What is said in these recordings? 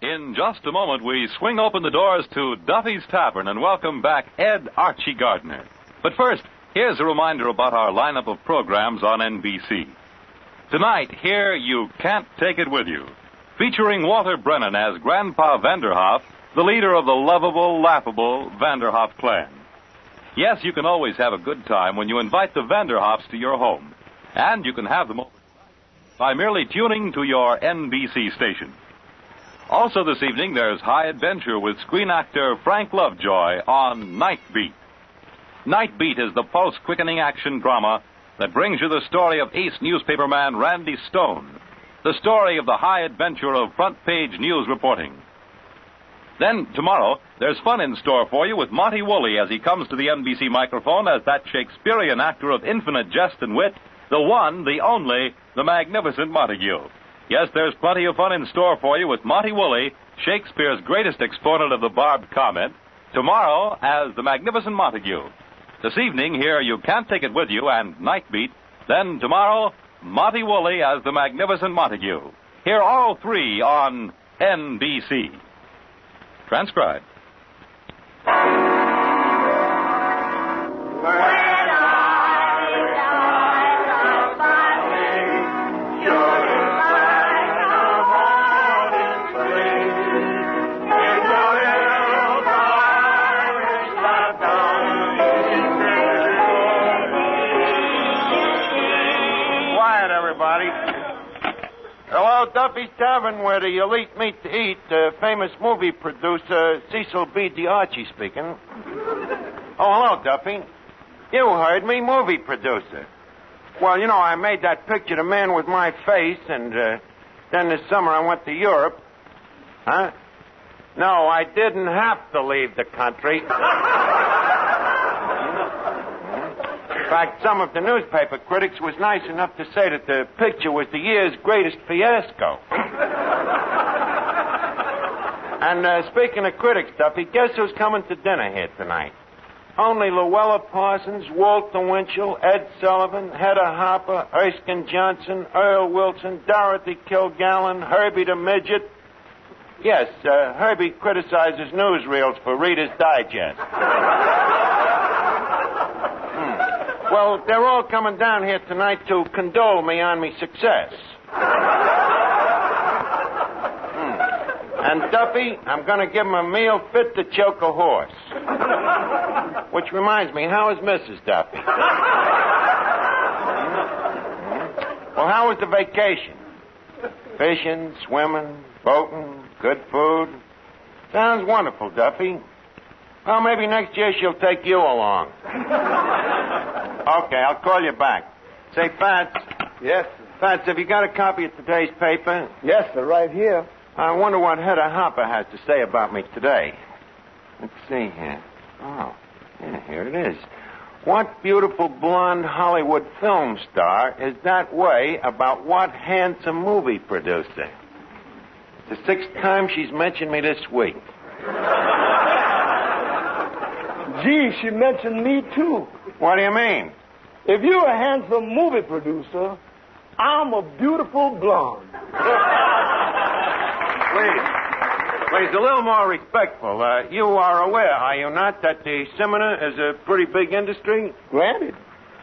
In just a moment, we swing open the doors to Duffy's Tavern and welcome back Ed Archie Gardner. But first, here's a reminder about our lineup of programs on NBC. Tonight, hear You Can't Take It With You, featuring Walter Brennan as Grandpa Vanderhoff, the leader of the lovable, laughable Vanderhoff clan. Yes, you can always have a good time when you invite the Vanderhoffs to your home. And you can have them over by merely tuning to your NBC station. Also this evening, there's High Adventure with screen actor Frank Lovejoy on Night Beat. Night Beat is the pulse-quickening action drama that brings you the story of ace newspaperman Randy Stone, the story of the high adventure of front-page news reporting. Then, tomorrow, there's fun in store for you with Monty Woolley as he comes to the NBC microphone as that Shakespearean actor of infinite jest and wit, the one, the only, the magnificent Montague. Yes, there's plenty of fun in store for you with Monty Woolley, Shakespeare's greatest exponent of the barbed comment, tomorrow as the magnificent Montague. This evening, here You Can't Take It With You and Night Beat. Then tomorrow, Monty Woolley as the magnificent Montague. Hear all three on NBC. Transcribed. Hello, Duffy's Tavern, where the elite meet to eat. Famous movie producer Cecil B. Archie speaking. Oh, hello, Duffy. You heard me, movie producer. Well, you know, I made that picture, The Man with My Face, and then this summer I went to Europe. Huh? No, I didn't have to leave the country. In fact, some of the newspaper critics was nice enough to say that the picture was the year's greatest fiasco. And speaking of critics, Duffy, guess who's coming to dinner here tonight? Only Luella Parsons, Walter Winchell, Ed Sullivan, Hedda Hopper, Erskine Johnson, Earl Wilson, Dorothy Kilgallen, Herbie the Midget. Yes, Herbie criticizes newsreels for Reader's Digest. Well, they're all coming down here tonight to condole me on me success. And, Duffy, I'm going to give them a meal fit to choke a horse. Which reminds me, how is Mrs. Duffy? Well, how was the vacation? Fishing, swimming, boating, good food. Sounds wonderful, Duffy. Well, maybe next year she'll take you along. Okay, I'll call you back. Say, Fats. Yes, sir. Fats, have you got a copy of today's paper? Yes, sir, right here. I wonder what Hedda Hopper has to say about me today. Let's see here. Oh, yeah, here it is. What beautiful blonde Hollywood film star is that way about what handsome movie producer? It's the 6th time she's mentioned me this week. Gee, she mentioned me, too. What do you mean? If you're a handsome movie producer, I'm a beautiful blonde. Please, a little more respectful. You are aware, are you not, that the cinema is a pretty big industry? Granted.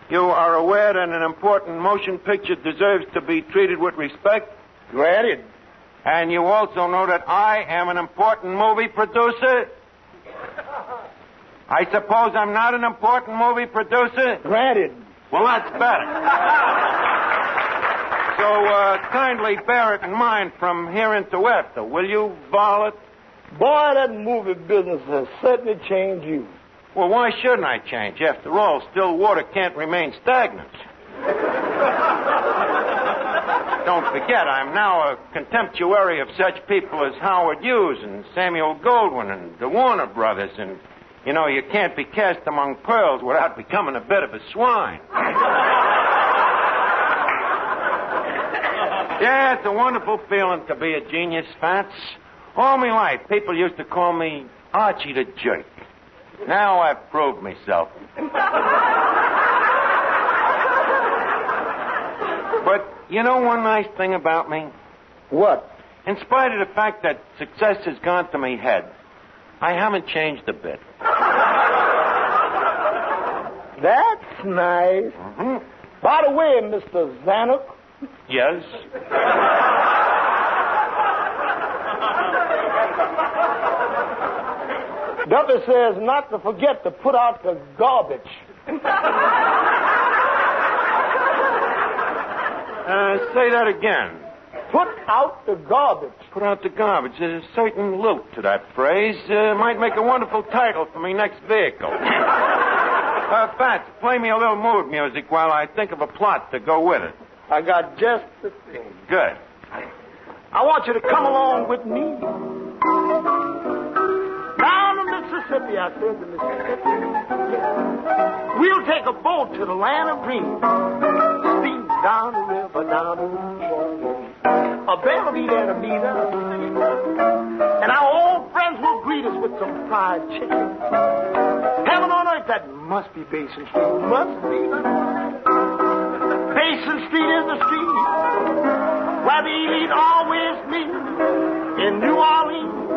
You are aware that an important motion picture deserves to be treated with respect? Granted. And you also know that I am an important movie producer? I suppose I'm not an important movie producer? Granted. Well, that's better. So, kindly bear it in mind from here into after, will you, Varlet? Boy, that movie business has certainly changed you. Well, why shouldn't I change? After all, still water can't remain stagnant. Don't forget, I'm now a contemptuary of such people as Howard Hughes and Samuel Goldwyn and the Warner Brothers, and, you know, you can't be cast among pearls without becoming a bit of a swine. Yeah, it's a wonderful feeling to be a genius, Fats. All my life, people used to call me Archie the Jerk. Now I've proved myself. But you know one nice thing about me? What? In spite of the fact that success has gone to me head, I haven't changed a bit. That's nice. Mm-hmm. By the way, Mr. Zanuck. Yes? Duffy says not to forget to put out the garbage. Say that again. Put out the garbage. Put out the garbage. There's a certain lilt to that phrase. Might make a wonderful title for me next vehicle. Fats, play me a little mood music while I think of a plot to go with it. I got just the thing. Good. I want you to come along with me. Down the Mississippi, I said the Mississippi. We'll take a boat to the land of dreams. Steam down the river, down the river. A band will be there to meet us. And our old friends will greet us with some fried chicken. Heaven on earth, that must be Basin Street. Must be. Basin Street is the street where the elite always meet. In New Orleans,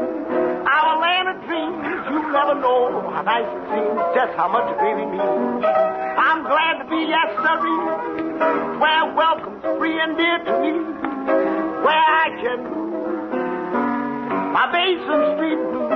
our land of dreams, you never know how nice it seems, just how much it really means. I'm glad to be at Surrey, where welcome's free and dear to me, where I can my Basin Street blues.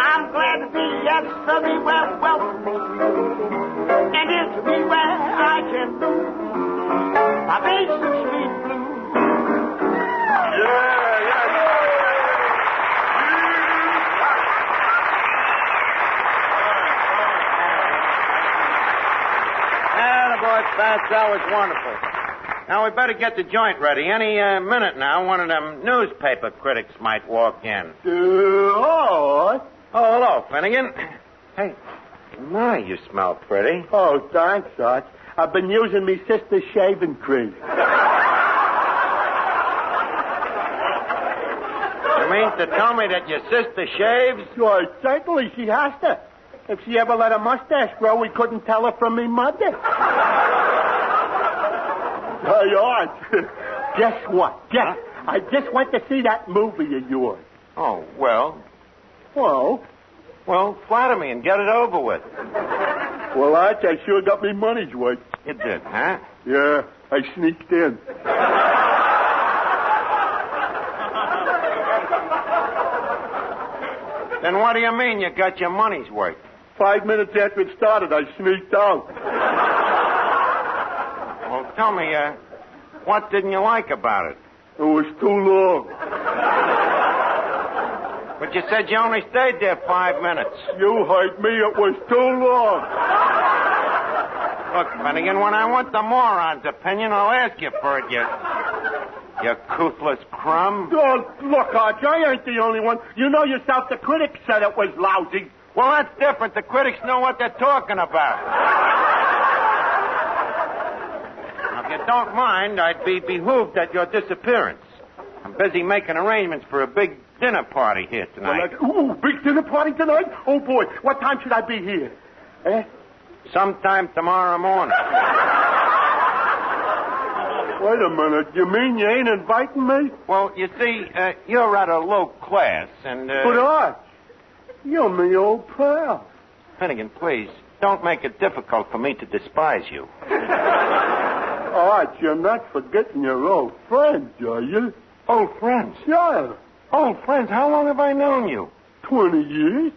I'm glad to be at Surrey where welcome and it's to be where I can do my Basin Street blues. Boy, Fats, that was wonderful. Now, we better get the joint ready. Any minute now, one of them newspaper critics might walk in. Oh, hello, Finnegan. Hey, my, you smell pretty. Oh, thanks, Arch. I've been using me sister's shaving cream. You mean to tell me that your sister shaves? Well, certainly she has to. If she ever let her mustache grow, we couldn't tell her from me mother. Hey, Arch, guess what? Guess. I just went to see that movie of yours. Oh, well. Well? Well, flatter me and get it over with. Well, Arch, I sure got me money's worth. You did, huh? Yeah, I sneaked in. Then what do you mean you got your money's worth? 5 minutes after it started, I sneaked out. Well, tell me, what didn't you like about it? It was too long. But you said you only stayed there 5 minutes. You heard me. It was too long. Look, Finnegan, when I want the moron's opinion, I'll ask you for it, you toothless crumb. Oh, look, Arch, I ain't the only one. You know yourself the critics said it was lousy. Well, that's different. The critics know what they're talking about. Now, if you don't mind, I'd be behooved at your disappearance. I'm busy making arrangements for a big dinner party here tonight. Well, big dinner party tonight? Oh, boy. What time should I be here? Sometime tomorrow morning. Wait a minute. You mean you ain't inviting me? Well, you see, you're rather low class, and... But, Arch, you're my old pal. Finnegan, please, don't make it difficult for me to despise you. Arch, you're not forgetting your old friends, are you? Old friends? Yeah. Old friends? How long have I known you? 20 years.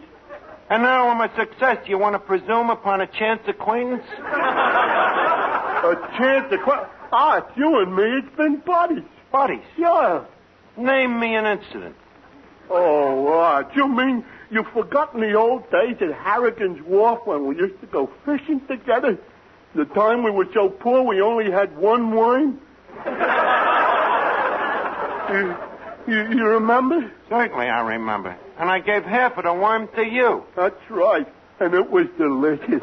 And now I'm a success. You want to presume upon a chance acquaintance? A chance acquaintance? Arch, you and me, it's been buddies. Buddies? Yeah. Name me an incident. Oh, Arch, you mean You've forgotten the old days at Harrigan's Wharf when we used to go fishing together? The time we were so poor we only had one wine? You remember? Certainly I remember. And I gave half of the worm to you. That's right. And it was delicious.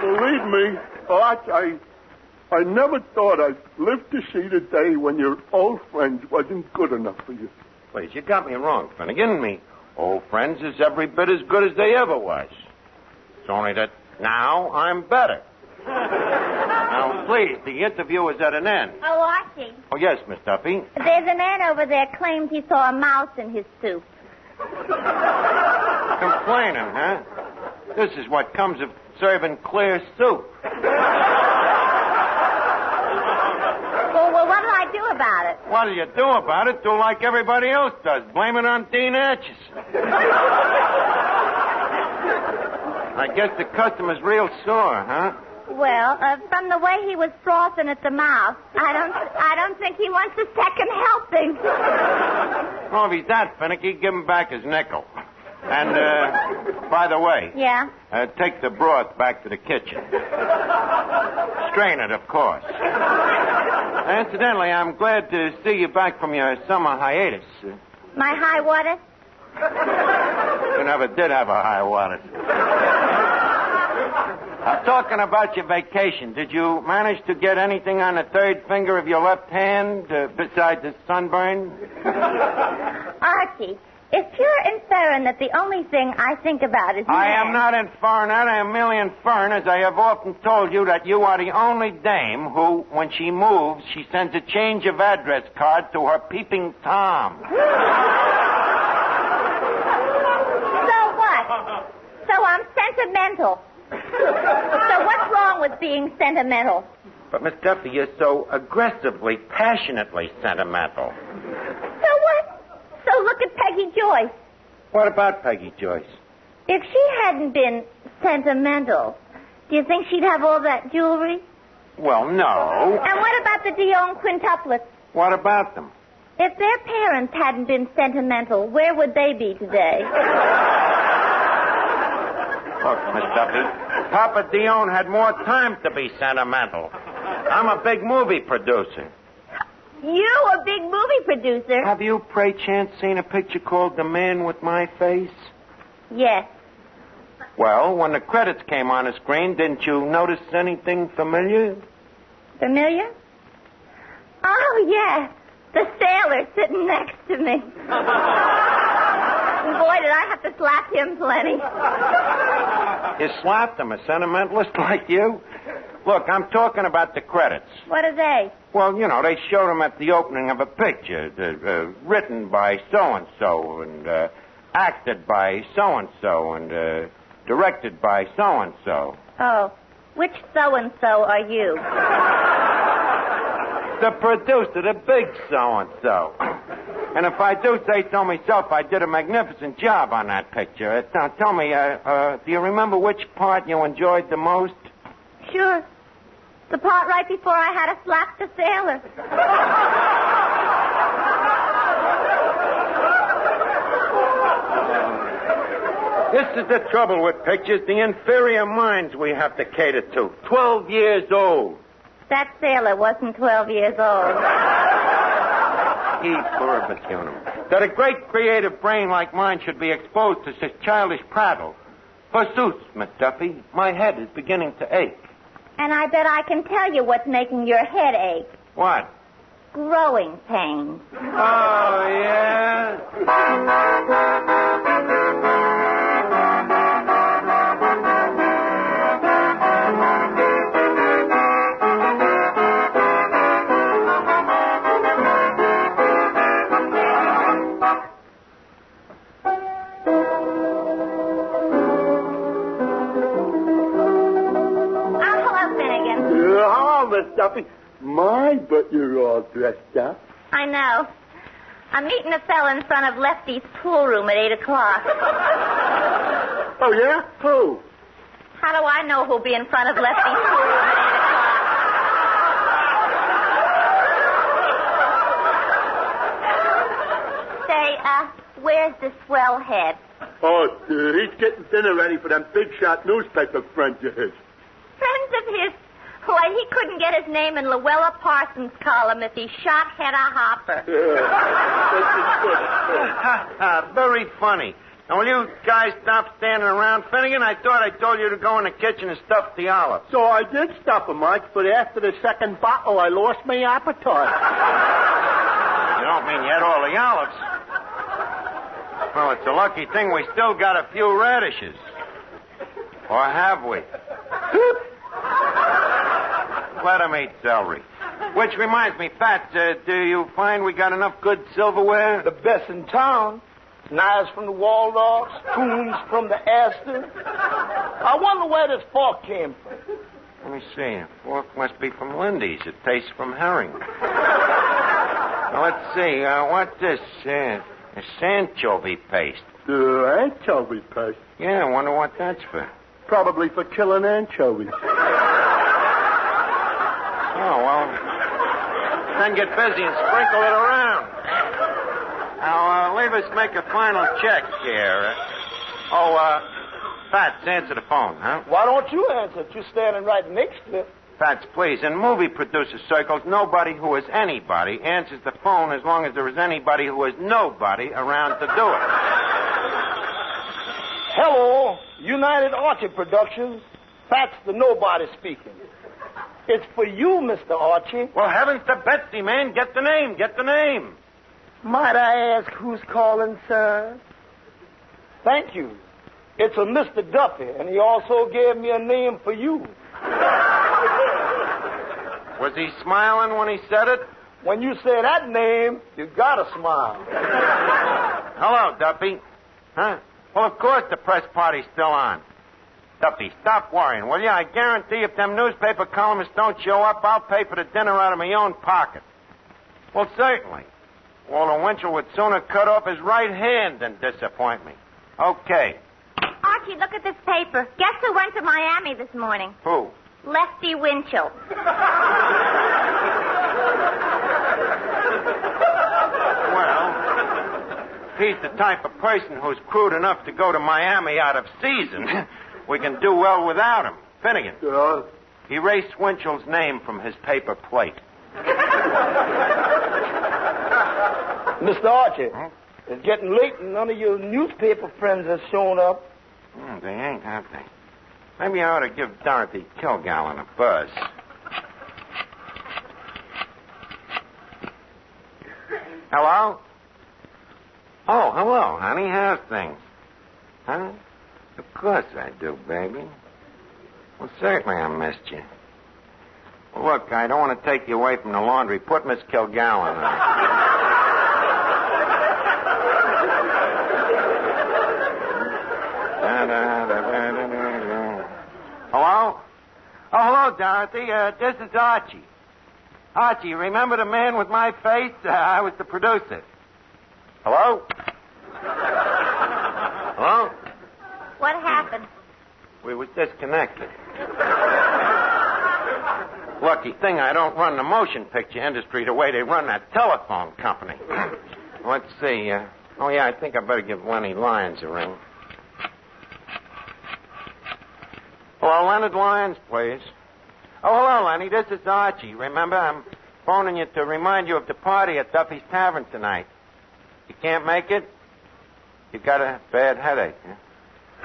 Believe me, Arch, I never thought I'd live to see the day when your old friends wasn't good enough for you. Please, you got me wrong, Finnegan. Me old friends is every bit as good as they ever was. It's only that now I'm better. Now, please, the interview is at an end. Oh, Archie. Oh, yes, Miss Duffy. There's a man over there claims he saw a mouse in his soup. Complaining, huh? This is what comes of serving clear soup. Well, what'll I do about it? What do you do about it? Do like everybody else does. Blame it on Dean Archie. I guess the customer's real sore, huh? Well, from the way he was frothing at the mouth, I don't think he wants a second helping. Well, if he's that finicky, give him back his nickel. And, by the way... Yeah? Take the broth back to the kitchen. Strain it, of course. Incidentally, I'm glad to see you back from your summer hiatus. My high water? You never did have a high water. I'm talking about your vacation. Did you manage to get anything on the third finger of your left hand besides the sunburn? Archie, if you're inferring that the only thing I think about is... I am not inferring that. I am merely inferring, as I have often told you, that you are the only dame who, when she moves, she sends a change of address card to her peeping Tom. So what? So I'm sentimental. So what's wrong with being sentimental? But, Miss Duffy, you're so aggressively, passionately sentimental. So what? So look at Peggy Joyce. What about Peggy Joyce? If she hadn't been sentimental, do you think she'd have all that jewelry? Well, no. And what about the Dion quintuplets? What about them? If their parents hadn't been sentimental, where would they be today? Look, Miss Duffy, Papa Dion had more time to be sentimental. I'm a big movie producer. You, a big movie producer? Have you, pray chance, seen a picture called The Man with My Face? Yes. Well, when the credits came on the screen, didn't you notice anything familiar? Familiar? Oh, yes. The sailor sitting next to me. Boy, did I have to slap him plenty. You slapped him, a sentimentalist like you? Look, I'm talking about the credits. What are they? Well, you know, they showed them at the opening of a picture, written by so-and-so, and acted by so-and-so, and directed by so-and-so. Oh, which so-and-so are you? The producer, the big so-and-so. And if I do say so myself, I did a magnificent job on that picture. Tell me, do you remember which part you enjoyed the most? Sure. The part right before I had to slap the sailor. This is the trouble with pictures, the inferior minds we have to cater to. 12 years old. That sailor wasn't 12 years old. E pluribus unum. That a great creative brain like mine should be exposed to such childish prattle. Forsooth, Miss Duffy, my head is beginning to ache. And I bet I can tell you what's making your head ache. What? Growing pains. Oh, yeah? Duffy. My, but you're all dressed up. I know. I'm meeting a fella in front of Lefty's pool room at 8 o'clock. Oh, yeah? Who? How do I know who'll be in front of Lefty's pool room at 8 o'clock? Where's the swell head? Oh, he's getting dinner ready for them big shot newspaper friends of his. Friends of his? Why, he couldn't get his name in Luella Parsons' column if he shot Hedda Hopper. Very funny. Now, will you guys stop standing around? Finnegan, I thought I told you to go in the kitchen and stuff the olives. So I did stop him, Mike, but after the second bottle, I lost my appetite. You don't mean you had all the olives? Well, it's a lucky thing we still got a few radishes. Or have we? Let 'em eat celery. Which reminds me, Fats, do you find we got enough good silverware? The best in town. Knives from the Waldorfs, spoons from the Aston. I wonder where this fork came from. Let me see. The fork must be from Lindy's. It tastes from herring. Now, let's see. What's this? It's anchovy paste. Anchovy paste? Yeah, I wonder what that's for. Probably for killing anchovies. Oh, well, then get busy and sprinkle it around. Now, leave us make a final check here. Fats, answer the phone, huh? Why don't you answer it? You're standing right next to it. Fats, please. In movie producer circles, nobody who is anybody answers the phone as long as there is anybody who is nobody around to do it. Hello, United Archie Productions. Fats the nobody speaking. It's for you, Mr. Archie. Well, heavens to Betsy, man. Get the name. Get the name. Might I ask who's calling, sir? Thank you. It's a Mr. Duffy, and he also gave me a name for you. Was he smiling when he said it? When you say that name, you gotta smile. Hello, Duffy. Huh? Well, of course the press party's still on. Duffy, stop worrying, will you? I guarantee if them newspaper columnists don't show up, I'll pay for the dinner out of my own pocket. Well, certainly. Walter Winchell would sooner cut off his right hand than disappoint me. Okay. Archie, look at this paper. Guess who went to Miami this morning? Who? Lefty Winchell. Well, he's the type of person who's crude enough to go to Miami out of season. We can do well without him. Finnegan. Erase Winchell's name from his paper plate. Mr. Archie, it's getting late and none of your newspaper friends have shown up. They ain't, have they? Maybe I ought to give Dorothy Kilgallen a buzz. Hello? Oh, hello, honey. How's things? Huh? Of course I do, baby. Well, certainly I missed you. Well, look, I don't want to take you away from the laundry. Put Miss Kilgallen on. Hello? Oh, hello, Dorothy. This is Archie. Archie, remember the man with my face? I was the producer. Hello? Hello? What happened? We was disconnected. Lucky thing I don't run the motion picture industry the way they run that telephone company. Let's see. I think I better give Lenny Lyons a ring. Hello, Leonard Lyons, please. Oh, hello, Lenny. This is Archie. Remember, I'm phoning you to remind you of the party at Duffy's Tavern tonight. You can't make it? You got a bad headache, huh?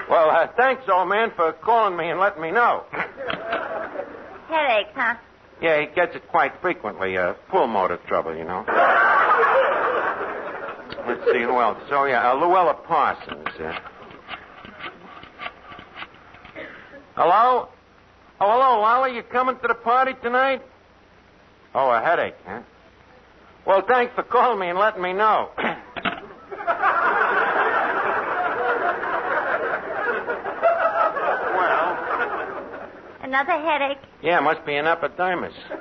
Well, thanks, old man, for calling me and letting me know. Headache, huh? Yeah, he gets it quite frequently. Pulmotor trouble, you know. Let's see who else. So, Luella Parsons. Hello? Oh, hello, Lolly. You coming to the party tonight? Oh, a headache, huh? Well, thanks for calling me and letting me know. Another headache? Yeah, must be an epidermis. Yes.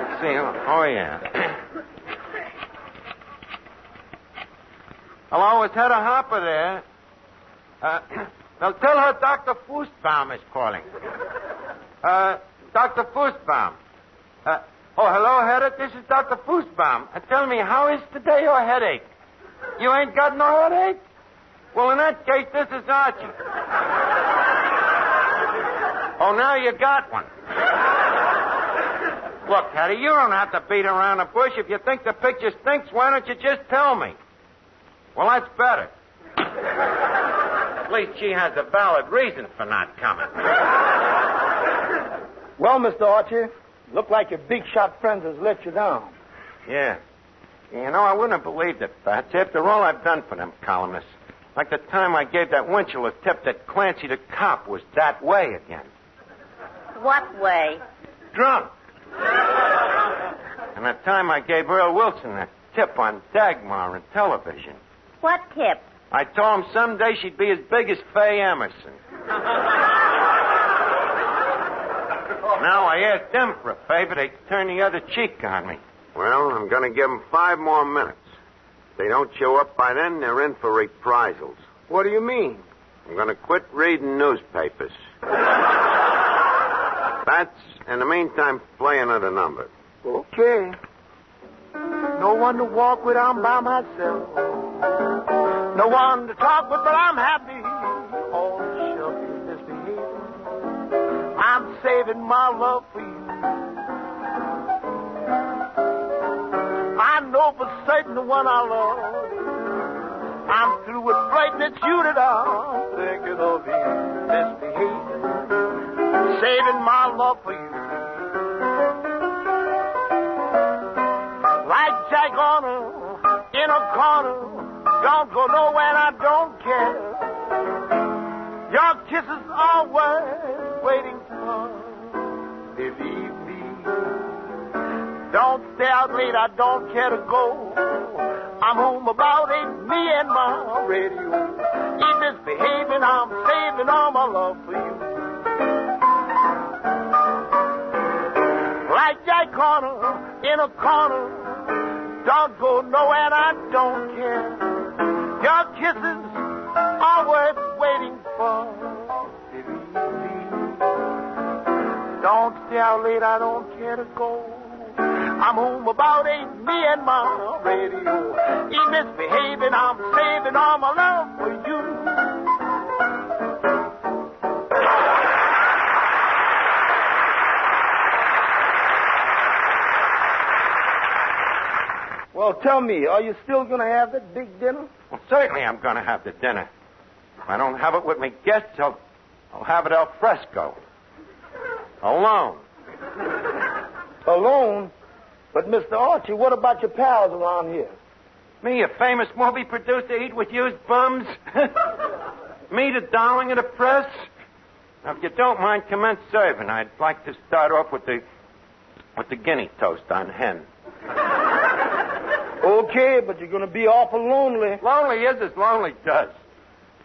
Let's see. Oh, yeah. Hello, is Hedda Hopper there? Now tell her Dr. Fussbaum is calling. Dr. Fussbaum. Hello, Hedda. This is Dr. Fussbaum. Tell me, how is today your headache? You ain't got no headache? Well, in that case, this is Archie. Oh, now you got one. Look, Hattie, you don't have to beat around the bush. If you think the picture stinks, why don't you just tell me? Well, that's better. At least she has a valid reason for not coming. Well, Mr. Archie, look like your big shot friends has let you down. Yeah. You know, I wouldn't have believed it, Fats, after all I've done for them columnists. Like the time I gave that Winchell a tip that Clancy the cop was that way again. What way? Drunk. And the time I gave Earl Wilson a tip on Dagmar in television. What tip? I told him someday she'd be as big as Faye Emerson. Now I asked them for a favor. They turn the other cheek on me. Well, I'm going to give them 5 more minutes. If they don't show up by then, they're in for reprisals. What do you mean? I'm going to quit reading newspapers. That's, in the meantime, play another number. Okay. No one to walk with, I'm by myself. No one to talk with, but I'm happy. All the shelter misbehaving. I'm saving my love for you. I know for certain the one I love. I'm through with frightened it's you that I'm thinking of you. Misbehaving. Saving my love for you. Like Jack Horner in a corner. Don't go nowhere and I don't care. Your kisses always waiting for. Believe me. Don't stay out late, I don't care to go. I'm home about 8, me and my radio. Keep misbehaving, I'm saving all my love for you. Like Jack Horner in a corner. Don't go nowhere and I don't care. Your kisses are worth waiting for. Don't stay out late, I don't care to go. I'm home about 8, me and my radio. Keep misbehaving, I'm saving all my love for you. Well, tell me, are you still going to have that big dinner? Well, certainly I'm going to have the dinner. If I don't have it with my guests, I'll have it al fresco. Alone. Alone? But, Mr. Archie, what about your pals around here? Me, a famous movie producer, eat with used bums? Me, the darling of the press? Now, if you don't mind, commence serving. I'd like to start off with the guinea toast on hen. Okay, but you're going to be awful lonely. Lonely is as lonely does.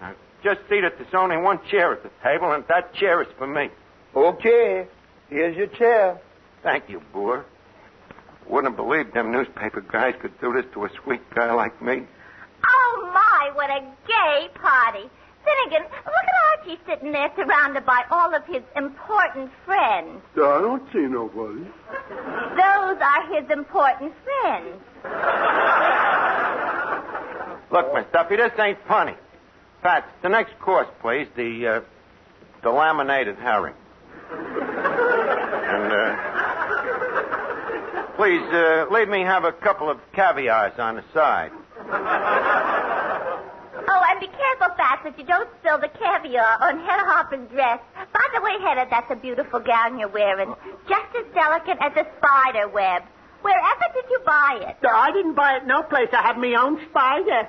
Now, just see that there's only one chair at the table, and that chair is for me. Okay, here's your chair. Thank you, Boer. Wouldn't have believed them newspaper guys could do this to a sweet guy like me. Oh, my, what a gay party. Finnegan, look at Archie sitting there surrounded by all of his important friends. I don't see nobody. Those are his important friends. Look, Miss Duffy, this ain't funny. Pat, the next course, please. The laminated herring. And, please, leave me have a couple of caviars on the side. Oh, and be careful, Fats, that you don't spill the caviar on Hedda Harper's dress. By the way, Hedda, that's a beautiful gown you're wearing. Just as delicate as a spider web. Wherever did you buy it? I didn't buy it no place. I have my own spider.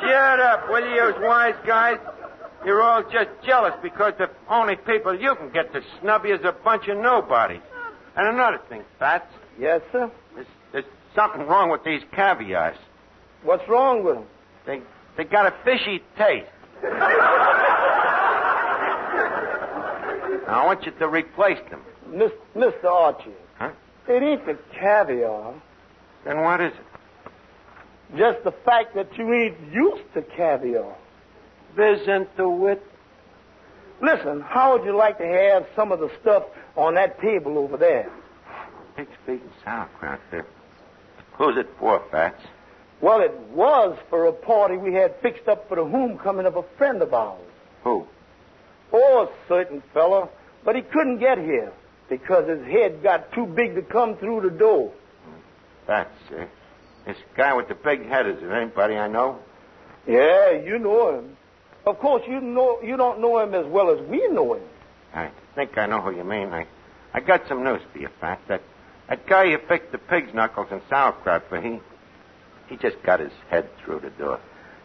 Shut up, will you, wise guys? You're all just jealous because the only people you can get to snub you is a bunch of nobodies. And another thing, Fats. Yes, sir? There's something wrong with these caviars. What's wrong with them? They got a fishy taste. I want you to replace them. Mr. Archie. Huh? It ain't the caviar. Then what is it? Just the fact that you ain't used to caviar. Isn't the wit? Listen, how would you like to have some of the stuff on that table over there? Pig's feet and sauerkraut there. Who's it for, Fats? Well, it was for a party we had fixed up for the homecoming of a friend of ours. Who? Oh, a certain fella. But he couldn't get here because his head got too big to come through the door. Fats, this guy with the big head, is it anybody I know? Yeah, you know him. Of course, you don't know him as well as we know him. I think I know who you mean. I got some news for you, Fats. That guy you fixed the pig's knuckles and sauerkraut for, he just got his head through the door.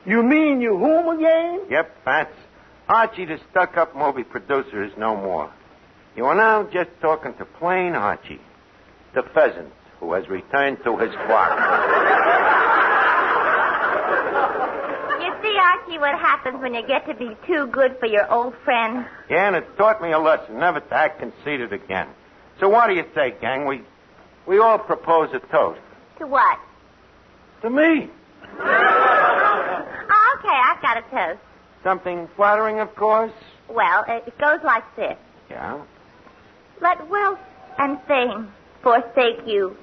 You mean you whom again? Yep, Fats. Archie, the stuck-up movie producer, is no more. You are now just talking to plain Archie, the pheasant who has returned to his flock. You see, Archie, what happens when you get to be too good for your old friend? Yeah, and it taught me a lesson, never to act conceited again. So what do you say, gang? We all propose a toast. To what? To me. Oh, okay, I've got a toast. Something flattering, of course. Well, it goes like this. Yeah? Let wealth and fame forsake you.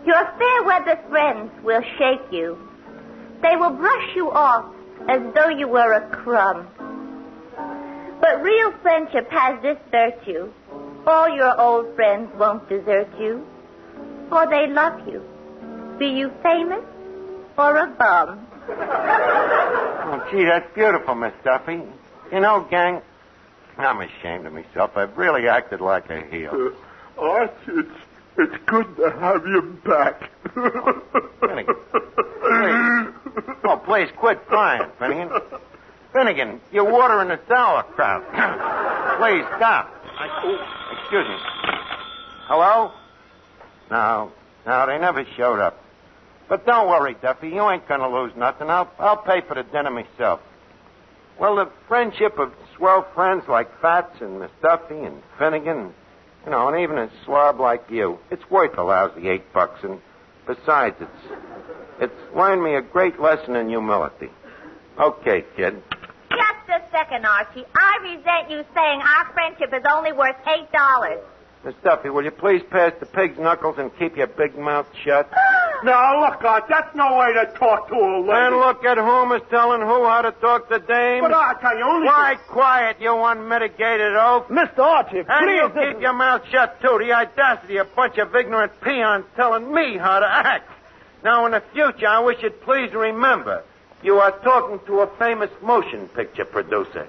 Your fair-weather friends will shake you. They will brush you off as though you were a crumb. But real friendship has this virtue. All your old friends won't desert you, for they love you, be you famous or a bum. Oh, gee, that's beautiful, Miss Duffy. You know, gang, I'm ashamed of myself. I've really acted like a heel. Archie, it's good to have you back. Finnegan, please. Oh, please, quit crying, Finnegan. Finnegan, you're watering the sauerkraut. Please, stop. Excuse me. Hello? No, they never showed up. But don't worry, Duffy. You ain't going to lose nothing. I'll pay for the dinner myself. Well, the friendship of swell friends like Fats and Miss Duffy and Finnegan, and even a slob like you, it's worth a lousy $8. And besides, it's learned me a great lesson in humility. Okay, kid. Just a second, Archie. I resent you saying our friendship is only worth $8. Miss Duffy, will you please pass the pig's knuckles and keep your big mouth shut? Now, look, Art, that's no way to talk to a lady. And look at whom is telling who how to talk to dames. But, Art, I only... Why, quiet, you unmitigated oaf. Mr. Archie, And please... you keep your mouth shut, too. The audacity, a bunch of ignorant peons telling me how to act. Now, in the future, I wish you'd please remember, you are talking to a famous motion picture producer.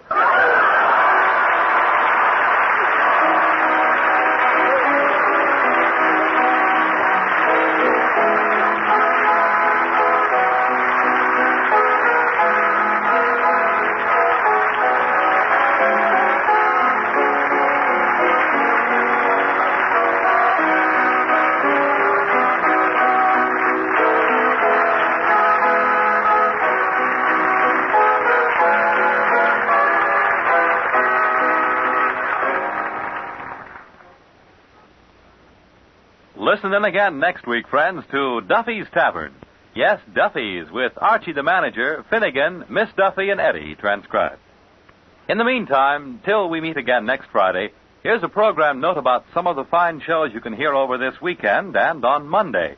Listen in again next week, friends, to Duffy's Tavern. Yes, Duffy's, with Archie the manager, Finnegan, Miss Duffy, and Eddie transcribed. In the meantime, till we meet again next Friday, here's a program note about some of the fine shows you can hear over this weekend and on Monday.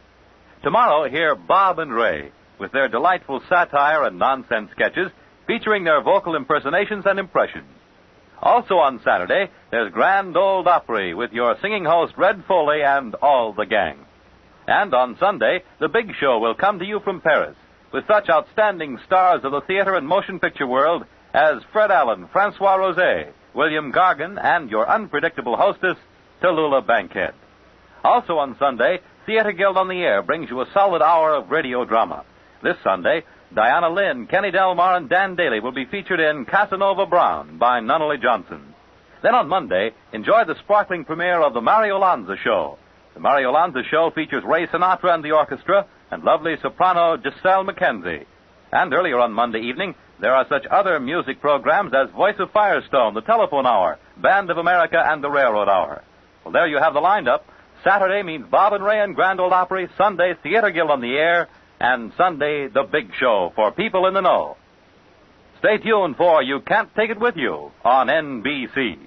Tomorrow, hear Bob and Ray, with their delightful satire and nonsense sketches featuring their vocal impersonations and impressions. Also on Saturday, there's Grand Ole Opry with your singing host Red Foley and all the gang. And on Sunday, the big show will come to you from Paris with such outstanding stars of the theater and motion picture world as Fred Allen, Francois Roset, William Gargan, and your unpredictable hostess, Tallulah Bankhead. Also on Sunday, Theater Guild on the Air brings you a solid hour of radio drama. This Sunday, Diana Lynn, Kenny Delmar, and Dan Daly will be featured in Casanova Brown by Nunnally Johnson. Then on Monday, enjoy the sparkling premiere of The Mario Lanza Show. The Mario Lanza Show features Ray Sinatra and the orchestra and lovely soprano Giselle McKenzie. And earlier on Monday evening, there are such other music programs as Voice of Firestone, The Telephone Hour, Band of America, and The Railroad Hour. Well, there you have the lineup. Saturday means Bob and Ray and Grand Ole Opry, Sunday, Theater Guild on the Air, and Sunday, the big show for people in the know. Stay tuned for You Can't Take It With You on NBC.